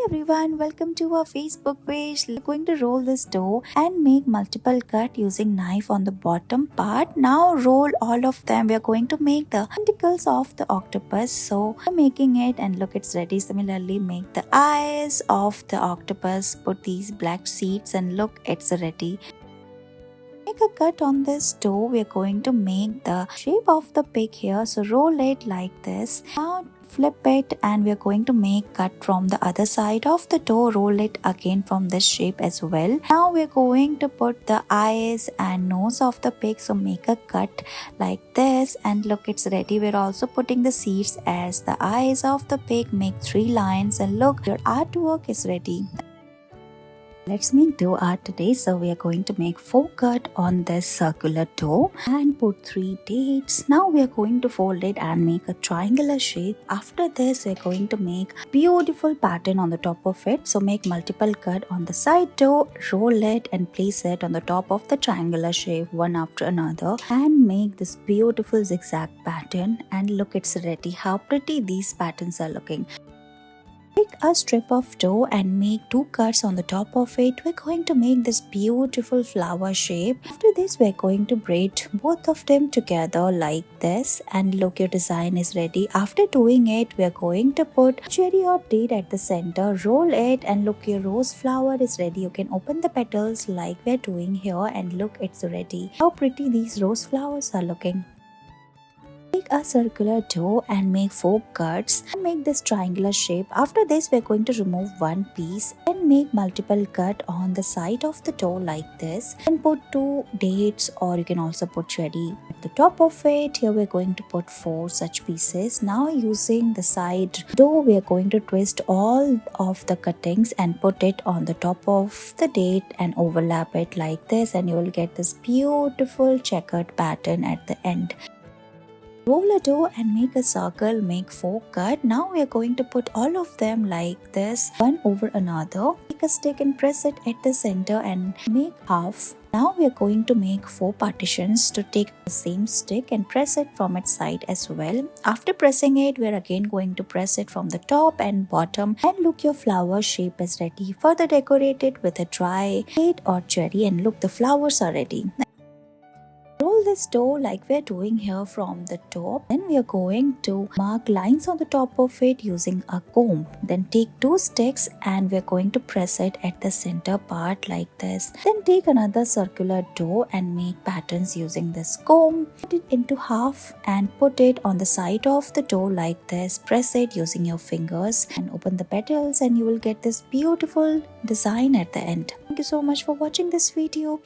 everyone, welcome to our Facebook page. We're going to roll this dough and make multiple cut using knife on the bottom part. Now roll all of them. We're going to make the tentacles of the octopus. So we're making it and look, it's ready. Similarly, make the eyes of the octopus. Put these black seeds and look, it's ready. Make a cut on this dough. We're going to make the shape of the pig here. So roll it like this. Now flip it and we're going to make cut from the other side of the dough. Roll it again from this shape as well. Now we're going to put the eyes and nose of the pig. So make a cut like this and look, it's ready. We're also putting the seeds as the eyes of the pig. Make 3 lines and look, your artwork is ready. Let's make dough art today. So we are going to make 4 cut on this circular dough and put 3 dates. Now we are going to fold it and make a triangular shape. After this, we are going to make beautiful pattern on the top of it. So make multiple cut on the side dough, roll it and place it on the top of the triangular shape one after another and make this beautiful zigzag pattern. And look, it's ready. How pretty these patterns are looking. Take a strip of dough and make 2 cuts on the top of it. We're going to make this beautiful flower shape. After this, we're going to braid both of them together like this and look, your design is ready. After doing it, we're going to put cherry or date at the center, roll it and look, your rose flower is ready. You can open the petals like we're doing here and look, it's ready. How pretty these rose flowers are looking. Take a circular dough and make 4 cuts and make this triangular shape. After this, we're going to remove one piece and make multiple cut on the side of the dough like this and put 2 dates or you can also put cherry at the top of it. Here we're going to put 4 such pieces. Now using the side dough, we are going to twist all of the cuttings and put it on the top of the date and overlap it like this and you will get this beautiful checkered pattern at the end. Roll a dough and make a circle, make 4 cut. Now we are going to put all of them like this, one over another. Take a stick and press it at the center and make half. Now we are going to make 4 partitions to take the same stick and press it from its side as well. After pressing it, we are again going to press it from the top and bottom and look, your flower shape is ready. Further decorate it with a dry date or cherry and look, the flowers are ready. Roll this dough like we're doing here from the top. Then we are going to mark lines on the top of it using a comb. Then take 2 sticks and we're going to press it at the center part like this. Then take another circular dough and make patterns using this comb. Cut it into half and put it on the side of the dough like this. Press it using your fingers and open the petals and you will get this beautiful design at the end. Thank you so much for watching this video.